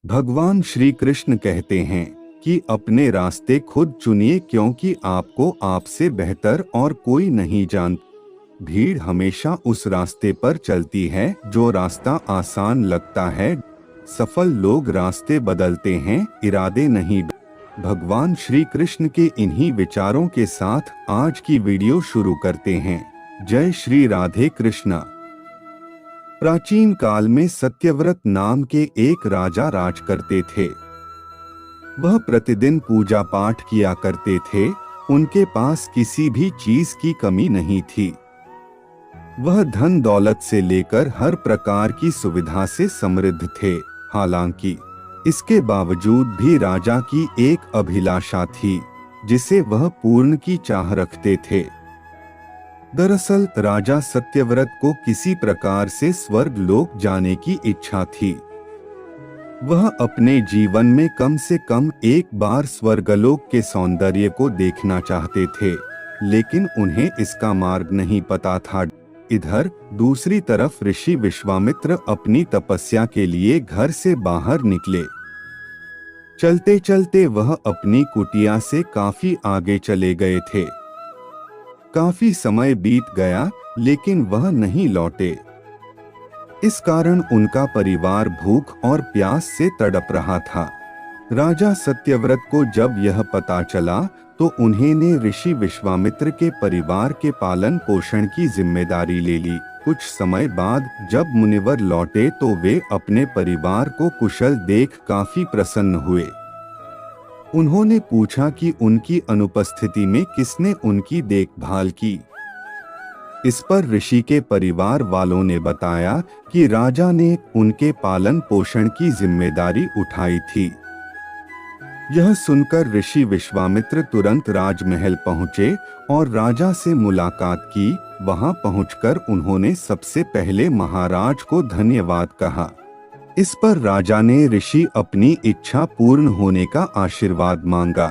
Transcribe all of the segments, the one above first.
भगवान श्री कृष्ण कहते हैं कि अपने रास्ते खुद चुनिए, क्योंकि आपको आपसे बेहतर और कोई नहीं जानता। भीड़ हमेशा उस रास्ते पर चलती है जो रास्ता आसान लगता है। सफल लोग रास्ते बदलते हैं, इरादे नहीं। भगवान श्री कृष्ण के इन्हीं विचारों के साथ आज की वीडियो शुरू करते हैं। जय श्री राधे कृष्णा। प्राचीन काल में सत्यव्रत नाम के एक राजा राज करते थे। वह प्रतिदिन पूजा पाठ किया करते थे। उनके पास किसी भी चीज की कमी नहीं थी। वह धन दौलत से लेकर हर प्रकार की सुविधा से समृद्ध थे। हालांकि इसके बावजूद भी राजा की एक अभिलाषा थी जिसे वह पूर्ण की चाह रखते थे। दरअसल राजा सत्यव्रत को किसी प्रकार से स्वर्ग लोक जाने की इच्छा थी। वह अपने जीवन में कम से कम एक बार स्वर्गलोक के सौंदर्य को देखना चाहते थे, लेकिन उन्हें इसका मार्ग नहीं पता था। इधर दूसरी तरफ ऋषि विश्वामित्र अपनी तपस्या के लिए घर से बाहर निकले। चलते चलते वह अपनी कुटिया से काफी आगे चले गए थे। काफी समय बीत गया लेकिन वह नहीं लौटे। इस कारण उनका परिवार भूख और प्यास से तड़प रहा था। राजा सत्यव्रत को जब यह पता चला तो उन्होंने ऋषि विश्वामित्र के परिवार के पालन पोषण की जिम्मेदारी ले ली। कुछ समय बाद जब मुनिवर लौटे तो वे अपने परिवार को कुशल देख काफी प्रसन्न हुए। उन्होंने पूछा कि उनकी अनुपस्थिति में किसने उनकी देखभाल की। इस पर ऋषि के परिवार वालों ने बताया कि राजा ने उनके पालन पोषण की जिम्मेदारी उठाई थी। यह सुनकर ऋषि विश्वामित्र तुरंत राजमहल पहुंचे और राजा से मुलाकात की। वहां पहुंचकर उन्होंने सबसे पहले महाराज को धन्यवाद कहा। इस पर राजा ने ऋषि अपनी इच्छा पूर्ण होने का आशीर्वाद मांगा।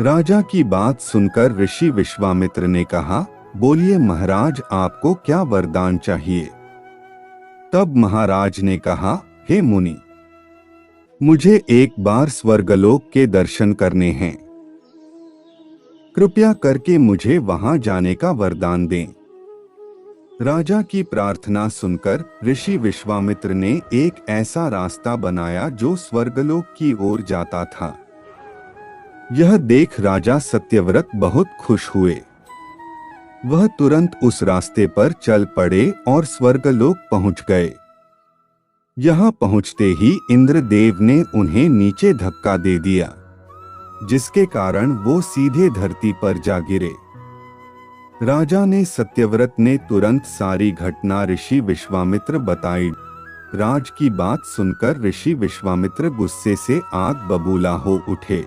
राजा की बात सुनकर ऋषि विश्वामित्र ने कहा, बोलिए महाराज, आपको क्या वरदान चाहिए। तब महाराज ने कहा, हे मुनि, मुझे एक बार स्वर्गलोक के दर्शन करने हैं। कृपया करके मुझे वहां जाने का वरदान दें। राजा की प्रार्थना सुनकर ऋषि विश्वामित्र ने एक ऐसा रास्ता बनाया जो स्वर्गलोक की ओर जाता था। यह देख राजा सत्यव्रत बहुत खुश हुए। वह तुरंत उस रास्ते पर चल पड़े और स्वर्गलोक पहुंच गए। यहां पहुंचते ही इंद्रदेव ने उन्हें नीचे धक्का दे दिया, जिसके कारण वो सीधे धरती पर जा गिरे। राजा ने सत्यव्रत ने तुरंत सारी घटना ऋषि विश्वामित्र बताई। राज की बात सुनकर ऋषि विश्वामित्र गुस्से से आग बबूला हो उठे।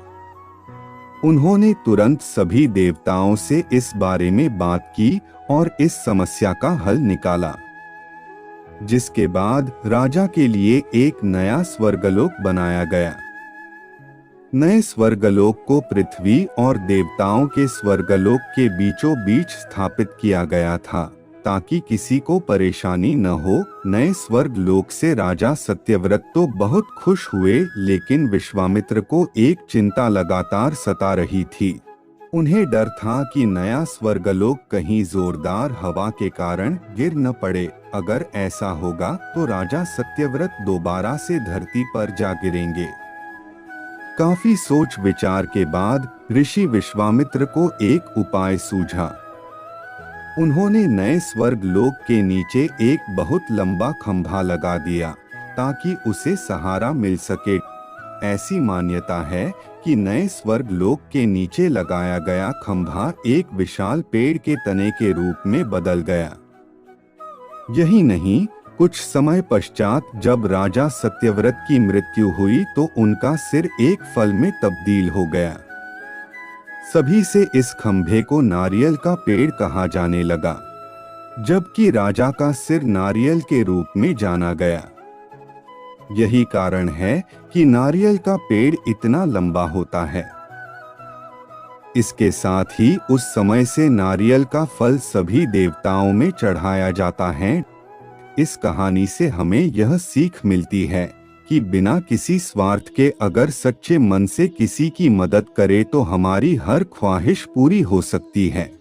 उन्होंने तुरंत सभी देवताओं से इस बारे में बात की और इस समस्या का हल निकाला, जिसके बाद राजा के लिए एक नया स्वर्गलोक बनाया गया। नए स्वर्गलोक को पृथ्वी और देवताओं के स्वर्गलोक के बीचों बीच स्थापित किया गया था, ताकि किसी को परेशानी न हो। नए स्वर्गलोक से राजा सत्यव्रत तो बहुत खुश हुए, लेकिन विश्वामित्र को एक चिंता लगातार सता रही थी। उन्हें डर था कि नया स्वर्गलोक कहीं जोरदार हवा के कारण गिर न पड़े। अगर ऐसा होगा तो राजा सत्यव्रत दोबारा से धरती पर जा गिरेंगे। काफी सोच विचार के बाद ऋषि विश्वामित्र को एक उपाय सूझा। उन्होंने नए स्वर्ग लोक के नीचे एक बहुत लंबा खंभा लगा दिया ताकि उसे सहारा मिल सके। ऐसी मान्यता है कि नए स्वर्ग लोक के नीचे लगाया गया खंभा एक विशाल पेड़ के तने के रूप में बदल गया। यही नहीं, कुछ समय पश्चात जब राजा सत्यव्रत की मृत्यु हुई तो उनका सिर एक फल में तब्दील हो गया। सभी से इस खंभे को नारियल का पेड़ कहा जाने लगा, जबकि राजा का सिर नारियल के रूप में जाना गया। यही कारण है कि नारियल का पेड़ इतना लंबा होता है। इसके साथ ही उस समय से नारियल का फल सभी देवताओं में चढ़ाया जाता है। इस कहानी से हमें यह सीख मिलती है कि बिना किसी स्वार्थ के अगर सच्चे मन से किसी की मदद करे तो हमारी हर ख्वाहिश पूरी हो सकती है।